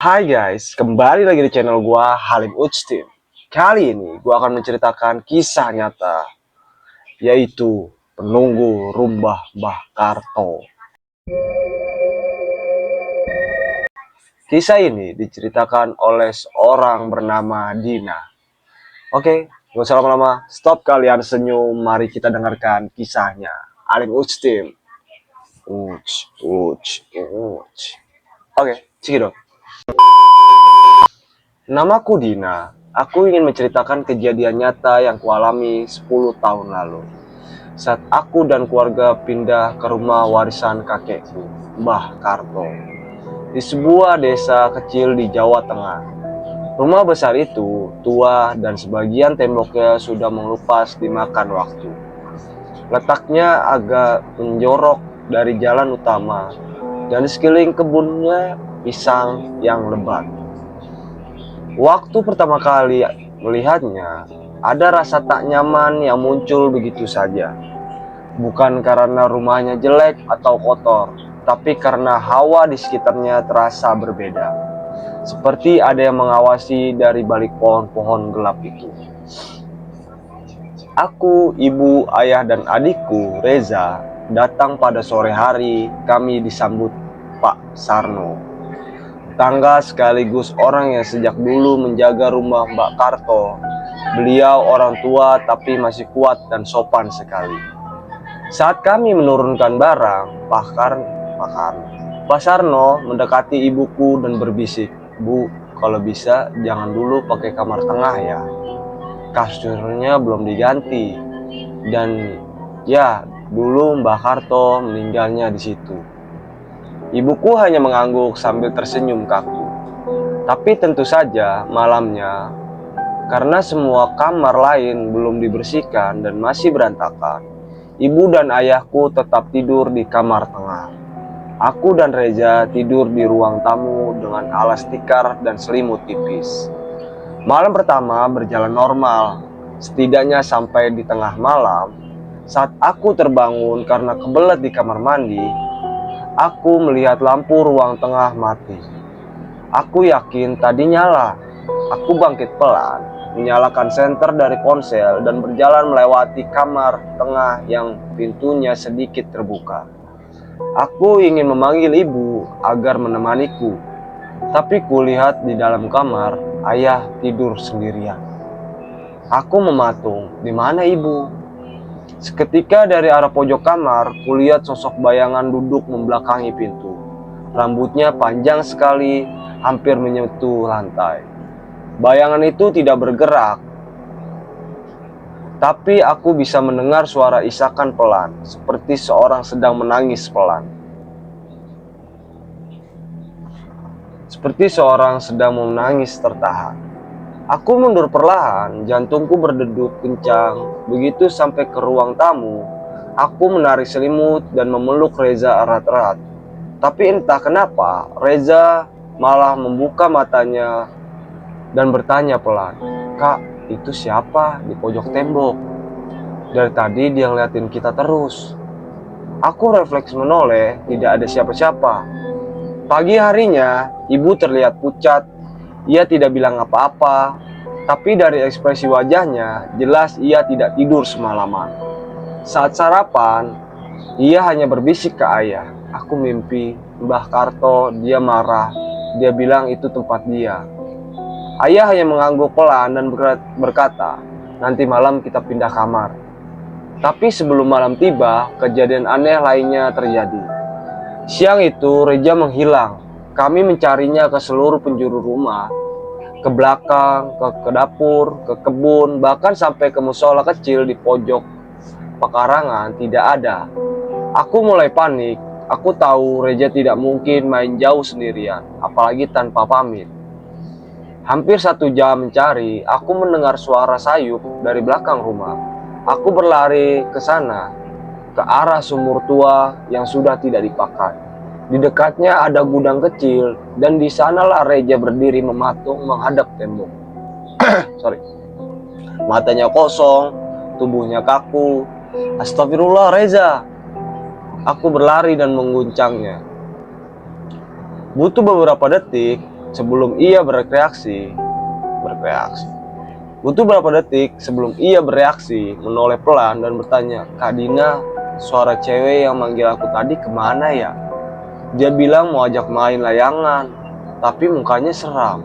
Hai guys, kembali lagi di channel gua Halim Utstim. Kali ini gua akan menceritakan kisah nyata, yaitu penunggu Rumbah Mbah Karto. Kisah ini diceritakan oleh seorang bernama Dina. Oke, gak usah lama-lama, stop kalian senyum, mari kita dengarkan kisahnya. Halim Utstim. Uts. Oke, cekidot. Namaku Dina. Aku ingin menceritakan kejadian nyata yang kualami 10 tahun lalu. Saat aku dan keluarga pindah ke rumah warisan kakekku, Mbah Karto, di sebuah desa kecil di Jawa Tengah. Rumah besar itu tua dan sebagian temboknya sudah mengelupas dimakan waktu. Letaknya agak menjorok dari jalan utama dan di sekeliling kebunnya pisang yang lebat. Waktu pertama kali melihatnya, ada rasa tak nyaman yang muncul begitu saja. Bukan karena rumahnya jelek atau kotor, tapi karena hawa di sekitarnya terasa berbeda. Seperti ada yang mengawasi dari balik pohon-pohon gelap itu. Aku, ibu, ayah, dan adikku, Reza, datang pada sore hari. Kami disambut Pak Sarno, tangga sekaligus orang yang sejak dulu menjaga rumah Mbak Karto. Beliau orang tua tapi masih kuat dan sopan sekali. Saat kami menurunkan barang, Pak Sarno mendekati ibuku dan berbisik, "Bu, kalau bisa jangan dulu pakai kamar tengah ya. Kasurnya belum diganti. Dan ya, dulu Mbak Karto meninggalnya di situ." Ibuku hanya mengangguk sambil tersenyum kaku. Tapi tentu saja malamnya, karena semua kamar lain belum dibersihkan dan masih berantakan, ibu dan ayahku tetap tidur di kamar tengah. Aku dan Reza tidur di ruang tamu dengan alas tikar dan selimut tipis. Malam pertama berjalan normal, setidaknya sampai di tengah malam. Saat aku terbangun karena kebelet di kamar mandi, aku melihat lampu ruang tengah mati. Aku yakin tadi nyala. Aku bangkit pelan, menyalakan senter dari ponsel dan berjalan melewati kamar tengah yang pintunya sedikit terbuka. Aku ingin memanggil ibu agar menemaniku, tapi kulihat di dalam kamar ayah tidur sendirian. Aku mematung, di mana ibu? Seketika dari arah pojok kamar, kulihat sosok bayangan duduk membelakangi pintu. Rambutnya panjang sekali, hampir menyentuh lantai. Bayangan itu tidak bergerak, tapi aku bisa mendengar suara isakan pelan, seperti seorang sedang menangis pelan. Seperti seorang sedang menangis tertahan. Aku mundur perlahan, jantungku berdegup kencang. Begitu sampai ke ruang tamu, aku menarik selimut dan memeluk Reza erat-erat. Tapi entah kenapa, Reza malah membuka matanya dan bertanya pelan, "Kak, itu siapa di pojok tembok? Dari tadi dia ngeliatin kita terus." Aku refleks menoleh, tidak ada siapa-siapa. Pagi harinya, ibu terlihat pucat. Ia tidak bilang apa-apa, tapi dari ekspresi wajahnya, jelas ia tidak tidur semalaman. Saat sarapan, ia hanya berbisik ke ayah, "Aku mimpi Mbah Karto, dia marah. Dia bilang itu tempat dia." Ayah hanya mengangguk pelan dan berkata, "Nanti malam kita pindah kamar." Tapi sebelum malam tiba, kejadian aneh lainnya terjadi. Siang itu, Reja menghilang. Kami mencarinya ke seluruh penjuru rumah, ke belakang, ke dapur, ke kebun, bahkan sampai ke musola kecil di pojok pekarangan, tidak ada. Aku mulai panik. Aku tahu Reja tidak mungkin main jauh sendirian, apalagi tanpa pamit. Hampir 1 jam mencari, aku mendengar suara sayup dari belakang rumah. Aku berlari ke sana, ke arah sumur tua yang sudah tidak dipakai. Di dekatnya ada gudang kecil, dan di sanalah Reja berdiri mematung menghadap tembok. Sorry. Matanya kosong, tubuhnya kaku. "Astagfirullah, Reza!" Aku berlari dan mengguncangnya. Butuh beberapa detik, sebelum ia bereaksi. Butuh berapa detik sebelum ia bereaksi, menoleh pelan dan bertanya, "Kak Dina, suara cewek yang manggil aku tadi kemana ya? Dia bilang mau ajak main layangan, tapi mukanya seram."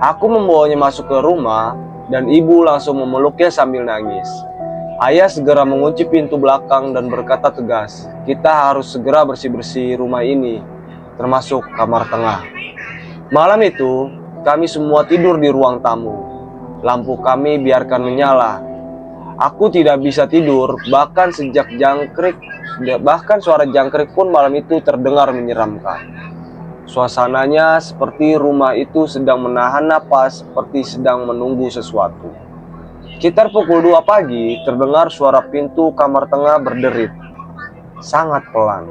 Aku membawanya masuk ke rumah dan ibu langsung memeluknya sambil nangis. Ayah segera mengunci pintu belakang dan berkata tegas, "Kita harus segera bersih-bersih rumah ini, termasuk kamar tengah." Malam itu, kami semua tidur di ruang tamu. Lampu kami biarkan menyala. Aku tidak bisa tidur, bahkan suara jangkrik pun malam itu terdengar menyeramkan. Suasananya seperti rumah itu sedang menahan napas, seperti sedang menunggu sesuatu. Sekitar pukul 2 pagi, terdengar suara pintu kamar tengah berderit. Sangat pelan.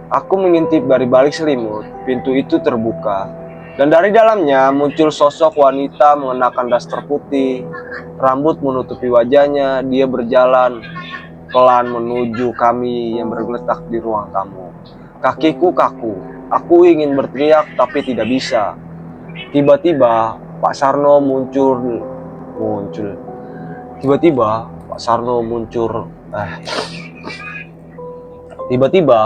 Aku mengintip dari balik selimut, pintu itu terbuka. Dan dari dalamnya muncul sosok wanita mengenakan daster putih, rambut menutupi wajahnya. Dia berjalan pelan menuju kami yang bergeletak di ruang tamu. Kakiku kaku, aku ingin berteriak tapi tidak bisa. Tiba-tiba Pak Sarno muncul. Tiba-tiba Pak Sarno muncul. Tiba-tiba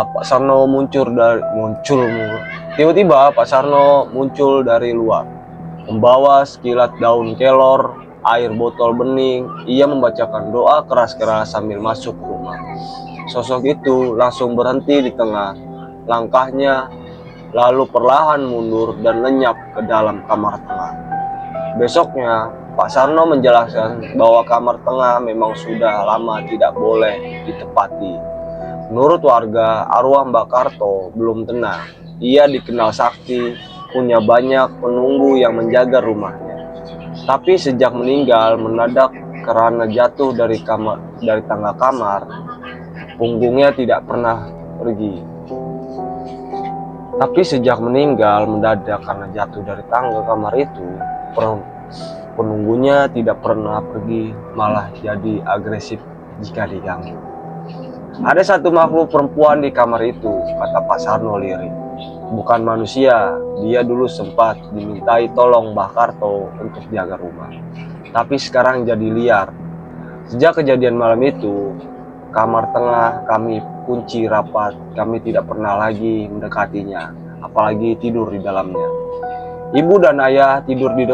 Pak Sarno muncul dari luar, membawa sekilat daun kelor, air botol bening. Ia membacakan doa keras-keras sambil masuk rumah. Sosok itu langsung berhenti di tengah langkahnya, lalu perlahan mundur dan lenyap ke dalam kamar tengah. Besoknya, Pak Sarno menjelaskan bahwa kamar tengah memang sudah lama tidak boleh ditepati. Menurut warga, arwah Mbak Karto belum tenang. Ia dikenal sakti, punya banyak penunggu yang menjaga rumahnya. Tapi sejak meninggal mendadak karena jatuh dari tangga kamar, punggungnya tidak pernah pergi. Tapi sejak meninggal mendadak karena jatuh dari tangga kamar itu, penunggunya tidak pernah pergi, malah jadi agresif jika diganggu. Ada satu makhluk perempuan di kamar itu, kata Pak Sarno lirih. Bukan manusia, dia dulu sempat dimintai tolong Mbah Karto untuk jaga rumah. Tapi sekarang jadi liar. Sejak kejadian malam itu, kamar tengah kami kunci rapat. Kami tidak pernah lagi mendekatinya, apalagi tidur di dalamnya. Ibu dan ayah tidur di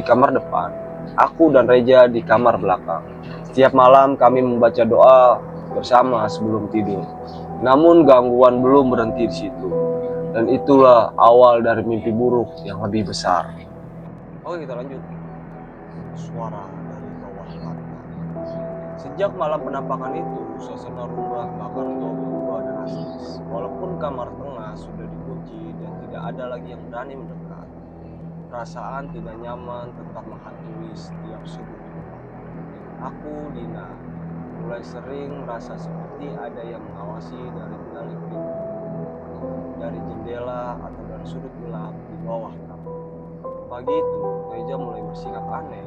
kamar depan. Aku dan Reja di kamar belakang. Setiap malam kami membaca doa bersama sebelum tidur. Namun gangguan belum berhenti di situ. Dan itulah awal dari mimpi buruk yang lebih besar. Oke, kita lanjut. Suara dari bawah lantai. Sejak malam penampakan itu, suasana rumah Mbak Karto berubah drastis. Walaupun kamar tengah sudah dikunci dan tidak ada lagi yang berani mendekat, perasaan tidak nyaman tetap menghantui setiap sudut rumah. Aku, Dina, mulai sering merasa seperti ada yang mengawasi dari balik pintu, dari jendela atau dari sudut gelap di bawah kamar. Pagi itu, Reja mulai bersikap aneh.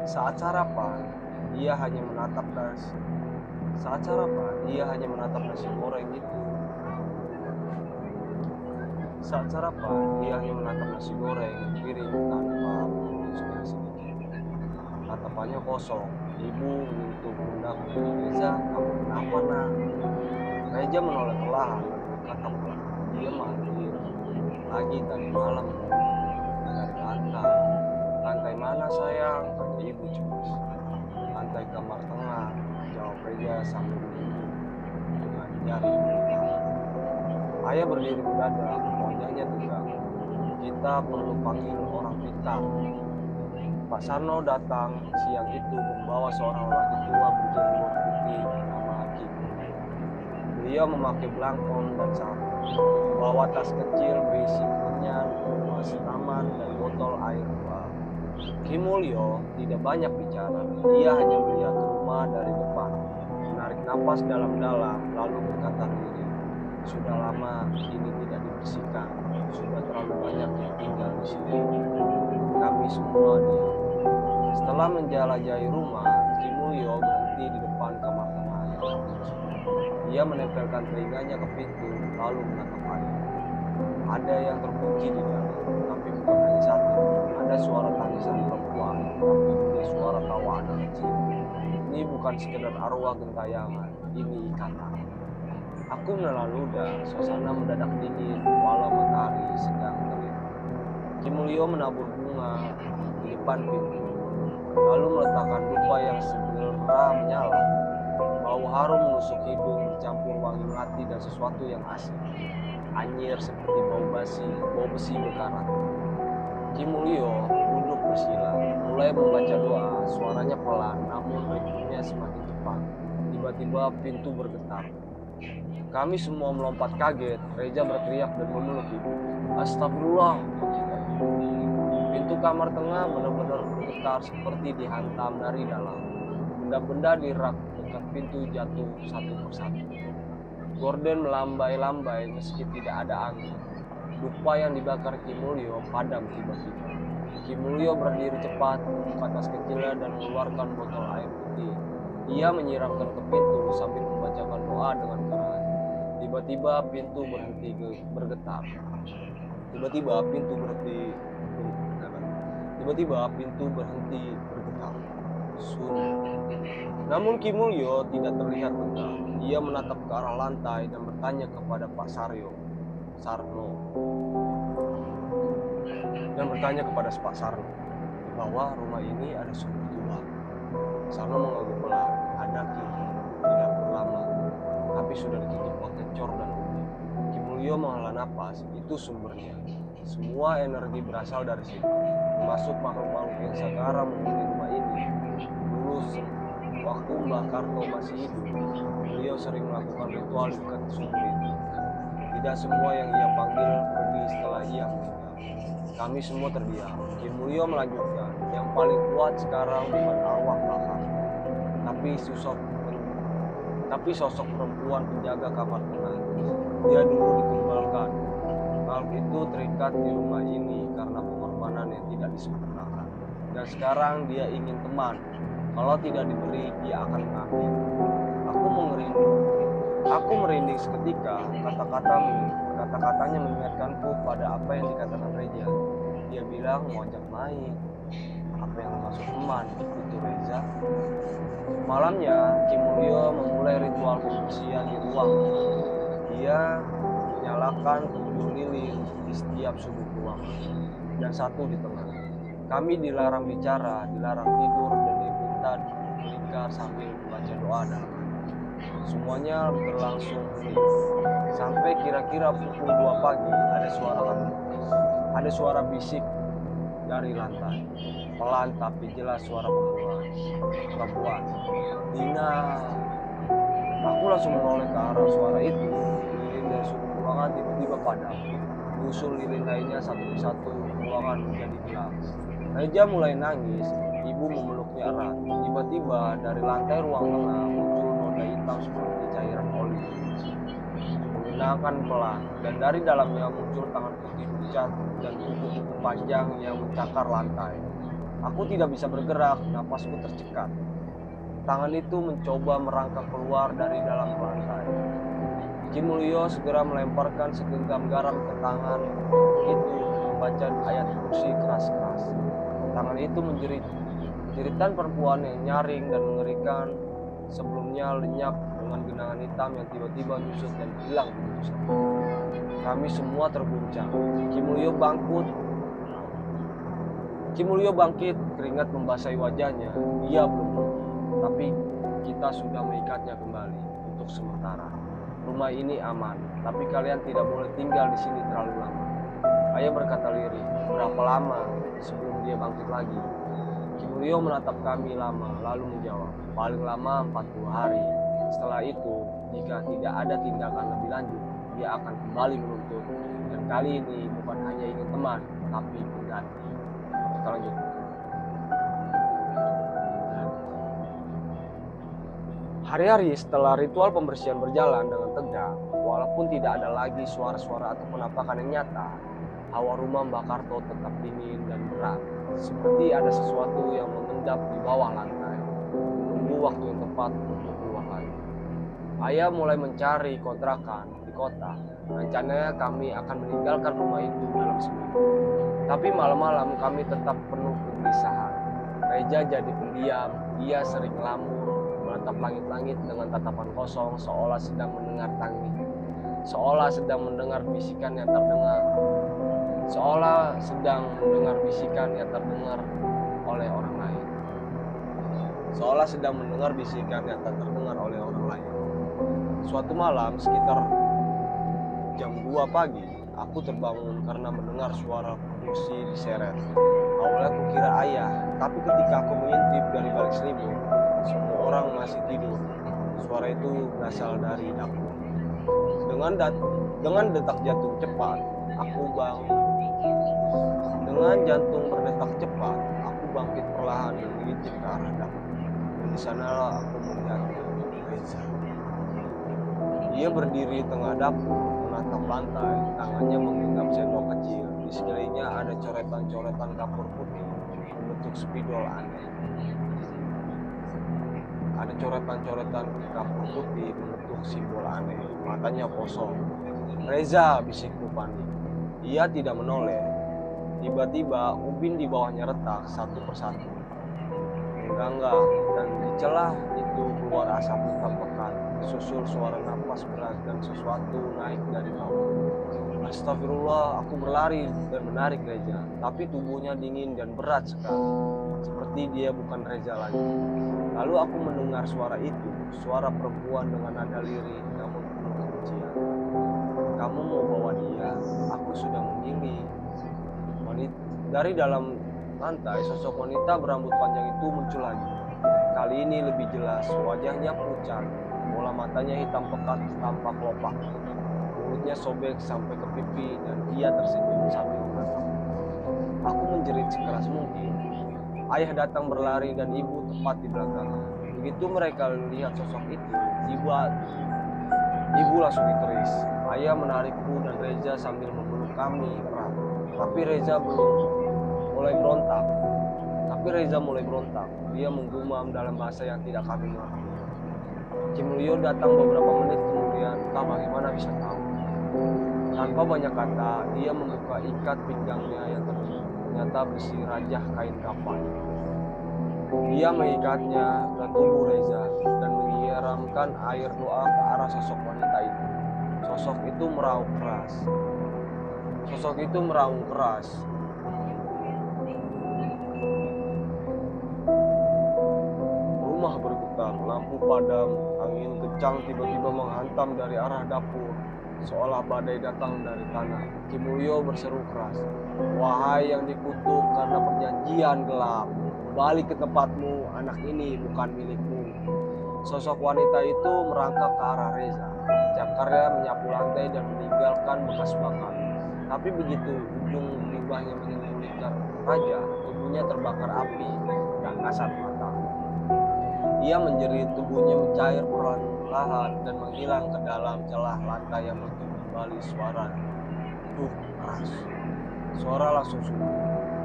Saat sarapan, dia hanya menatap nasi goreng itu. Piring tanpa menulisnya sedikit. Tatapannya kosong. Ibu menyentuh pundak Reza. "Kamu kenapa, nak?" Reja menoleh perlahan dan berkata pelan, "Dia mandi lagi tadi malam dari lantai." "Lantai mana, sayang?" tanya ibu cemas. "Lantai kamar tengah," jawab Reja sambil menunjuk dengan jari. Ayah berdiri mendadak, wajahnya tegang. "Kita perlu panggil orang pintar." Pak Sarno datang siang itu membawa seorang lelaki tua berjenggot putih bernama Kim. Beliau memakai belangkon dan sarung, membawa tas kecil berisi kemenyan, siraman, dan botol air tua. Kim Mulyo tidak banyak bicara. Ia hanya melihat rumah dari depan, menarik napas dalam-dalam, lalu berkata lirih, "Sudah lama ini tidak dibersihkan. Sudah terlalu banyak yang tinggal di sini." Kami semua diam. Setelah menjelajahi rumah, Kim Mulyo berhenti di depan kamar tengah. Dia menempelkan telinganya ke pintu, lalu menatap ayah. Ada yang terkunci di dalam, tapi bukan hanya satu. Ada suara tangisan perempuan, tapi juga suara tawa anak kecil. Ini bukan sekedar arwah gentayangan, ini ikatan. Aku menelan ludah, suasana mendadak dingin, walau matahari sedang terik. Ki Mulyo menabur bunga di depan pintu, lalu meletakkan dupa yang segera menyala. Bau harum menusuk hidung, bercampur wangi melati dan sesuatu yang asing. Anyir seperti bau besi berkarat. Ki Mulyo duduk bersila, mulai membaca doa. Suaranya pelan, namun ritmenya semakin cepat. Tiba-tiba pintu bergetar. Kami semua melompat kaget. Reza berteriak dan memeluk ibu. Astagfirullah. Pintu kamar tengah benar-benar bergetar seperti dihantam dari dalam. Benda-benda di rak dekat pintu jatuh satu persatu. Gorden melambai-lambai meski tidak ada angin. Dupa yang dibakar Ki Mulyo padam tiba-tiba. Ki Mulyo berdiri cepat, membuka tas kecilnya dan mengeluarkan botol air putih. Ia menyiramkan ke pintu sambil membacakan doa dengan keras. Tiba-tiba pintu berhenti bergetar. Tiba-tiba pintu berhenti bergetar. Sunyi. Namun Ki Mulyo tidak terlihat tegak. Ia menatap ke arah lantai dan bertanya kepada Pak Sarno. Di bawah rumah ini ada sumur tua. Sarno mengangguk pelan. Ada Ki, tidak berlama, tapi sudah ditutup pakai cor dan ubi. Ki Mulyo menghela napas. Itu sumbernya. Semua energi berasal dari situ, termasuk makhluk-makhluk yang sekarang menghuni rumah ini. Dulu waktu Mbah Karto masih hidup, beliau sering melakukan ritual di dekat sumur itu. Tidak semua yang ia panggil pergi setelah ia meninggal. Kami semua terdiam. Ki Mulyo melanjutkan, yang paling kuat sekarang bukan arwah Mbah Karto, tapi sosok perempuan penjaga kamar tengah. Dia dulu ditumbalkan. Makhluk itu terikat di rumah ini karena pengorbanan yang tidak disempurnakan. Dan sekarang dia ingin teman. Kalau tidak diberi, dia akan mengambil. Aku merinding seketika. Kata-katanya mengingatkanku pada apa yang dikatakan Reza. Dia bilang mau ajak main. Apa yang dimaksud teman? Itu Reza. Malamnya, Ki Mulyo memulai ritual pembersihan di ruang. Dia menyalakan 7 lilin di setiap sudut ruangan dan 1 di tengah. Kami dilarang bicara, dilarang tidur, dan diminta melingkar sambil membaca doa dalam hati. Semuanya berlangsung hening. Sampai kira-kira pukul 2 pagi ada suara bisik dari lantai. Pelan tapi jelas suara perempuan. Dina. Aku langsung menoleh ke arah suara itu. Lilin dari sudut ruangan tiba-tiba padam. Usul lilin lainnya satu persatu, ruangan menjadi gelap. Reza mulai nangis. Ibu memeluknya erat. Tiba-tiba dari lantai ruang tengah muncul noda hitam seperti cairan oli. Menggunakan pelan, dan dari dalamnya muncul tangan putih pucat dan kuku-kuku panjang yang mencakar lantai. Aku tidak bisa bergerak, napasku tercekat. Tangan itu mencoba merangkak keluar dari dalam lantai. Ki Mulyo segera melemparkan segenggam garam ke tangan itu, membaca ayat kursi keras-keras. Tangan itu menjerit. Jeritan perempuan yang nyaring dan mengerikan sebelumnya lenyap dengan genangan hitam yang tiba-tiba menyusut dan hilang begitu saja. Kami semua terguncang. Ki Mulyo bangkit, keringat membasahi wajahnya. Dia belum pergi, tapi kita sudah mengikatnya kembali untuk sementara. Rumah ini aman, tapi kalian tidak boleh tinggal di sini terlalu lama. Ayah berkata lirih. Berapa lama sebelum dia bangkit lagi? Ki Mulyo menatap kami lama, lalu menjawab, paling lama 40 hari. Setelah itu, jika tidak ada tindakan lebih lanjut, dia akan kembali menuntut. Dan kali ini bukan hanya ingin teman, tapi pengganti. Kita lanjut. Hari-hari setelah ritual pembersihan berjalan dengan tegak, walaupun tidak ada lagi suara-suara atau penampakan yang nyata, hawa rumah Mbah Karto tetap dingin dan berat, seperti ada sesuatu yang mengendap di bawah lantai, menunggu waktu yang tepat untuk keluar lagi. Ayah mulai mencari kontrakan di kota. Rencananya kami akan meninggalkan rumah itu dalam seminggu. Tapi malam-malam kami tetap penuh kegelisahan. Reza jadi pendiam, ia sering ngelamun, menatap langit-langit dengan tatapan kosong seolah sedang mendengar tangis. Seolah sedang mendengar bisikan yang terdengar. Seolah sedang mendengar bisikan yang terdengar oleh orang lain. Seolah sedang mendengar bisikan yang tak terdengar oleh orang lain. Suatu malam sekitar jam 2 pagi, aku terbangun karena mendengar suara kursi diseret. Awalnya aku kira ayah, tapi ketika aku mengintip dari balik selimut, semua orang masih tidur. Suara itu berasal dari dapur. Dengan detak jantung cepat, aku bangun. Dengan jantung berdetak cepat, aku bangkit perlahan dan mengintip ke arah dapur. Dan di sanalah aku melihat Reza. Dia berdiri di tengah dapur, menatap lantai, tangannya menggenggam sendok kecil. Di sekelilingnya ada coretan-coretan kapur putih membentuk spidol aneh. Ada coretan-coretan kapur putih membentuk simbol aneh. Matanya kosong. Reza, bisikku panik. Ia tidak menoleh. Tiba-tiba ubin di bawahnya retak satu persatu, mengganggah, dan di celah itu keluar asap hitam pekat, disusul suara napas berat dan sesuatu naik dari bawah. Astagfirullah, aku berlari dan menarik Reza, tapi tubuhnya dingin dan berat sekali, seperti dia bukan Reza lagi. Lalu aku mendengar suara itu, suara perempuan dengan nada lirih namun penuh kebencian. Kamu mau bawa dia? Aku sudah memilih. Dari dalam lantai, sosok wanita berambut panjang itu muncul lagi. Kali ini lebih jelas, wajahnya pucat, bola matanya hitam pekat tampak kelopak. Mulutnya sobek sampai ke pipi dan ia tersenyum sambil menatap. Aku menjerit sekeras mungkin. Ayah datang berlari dan ibu tepat di belakangnya. Begitu mereka lihat sosok itu, ibu langsung histeris. Ayah menarikku dan Reza sambil memeluk kami erat. Tapi Reza mulai berontak. Dia menggumam dalam bahasa yang tidak kami mengerti. Kimulyo datang beberapa menit kemudian. Entah bagaimana bisa tahu. Tanpa banyak kata, dia membuka ikat pinggangnya yang ternyata berisi rajah kain kafan. Dia mengikatnya ke tubuh Reza dan menyiramkan air doa ke arah sosok wanita itu. Sosok itu meraung keras. Rumah bergetar, lampu padam, angin kencang tiba-tiba menghantam dari arah dapur, seolah badai datang dari tanah. Kimulyo berseru keras, "Wahai yang dikutuk karena perjanjian gelap, balik ke tempatmu, anak ini bukan milikmu." Sosok wanita itu merangkak ke arah Reza. Cakarnya menyapu lantai dan meninggalkan bekas bakar. Tapi begitu ujung jubahnya menyelimuti Raja, tubuhnya terbakar api dan kasat mata. Ia menjerit, tubuhnya mencair perlahan dan menghilang ke dalam celah lantai yang menutup kembali suara duk keras. Suara langsung sunyi.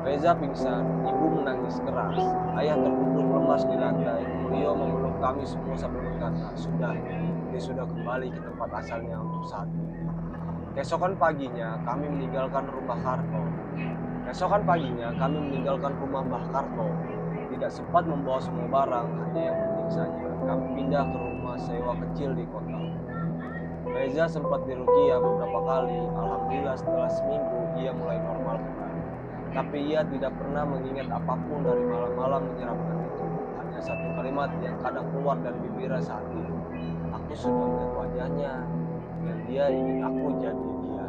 Reza pingsan, ibu menangis keras, ayah terkubur lemas di lantai. Beliau memeluk kami semua sambil berkata, dia sudah kembali ke tempat asalnya untuk saat ini. Keesokan paginya kami meninggalkan rumah Mbah Karto. Tidak sempat membawa semua barang, hanya yang penting saja. Kami pindah ke rumah sewa kecil di kota. Reza sempat diruqyah beberapa kali. Alhamdulillah setelah seminggu ia mulai normal kembali. Tapi ia tidak pernah mengingat apapun dari malam-malam menyeramkan itu. Hanya satu kalimat yang kadang keluar dari bibirnya saat itu. Aku sudah melihat wajahnya dan dia ingin aku jadi dia.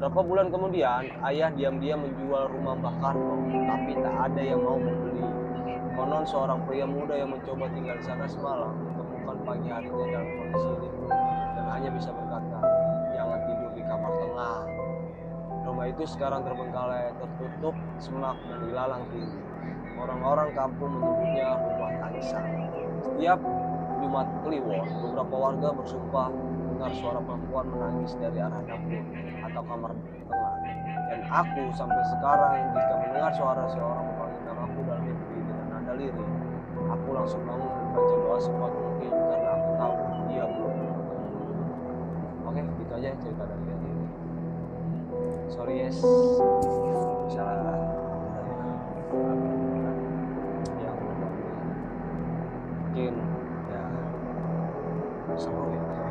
Berapa bulan kemudian, ayah diam-diam menjual rumah Mbah Karto, tapi tak ada yang mau membeli. Konon seorang pria muda yang mencoba tinggal di sana semalam ditemukan pagi harinya dalam kondisi linglung dan hanya bisa berkata, "Jangan tidur di kamar tengah." Rumah itu sekarang terbengkalai, tertutup semak dan ilalang tinggi. Orang-orang kampung menyebutnya rumah tangisan. Setiap Jumat Kliwon, beberapa warga bersumpah mendengar suara perempuan menangis dari arah dapur atau kamar tengah. Dan aku sampai sekarang jika mendengar suara seorang memanggil namaku dalam mimpi dengan nada lirih, aku langsung bangun dan baca doa sekuat mungkin karena aku tahu Iya bro. Oke, gitu aja cerita dari Gali. Sorry yes, misalnya yang mungkin ya seru ya.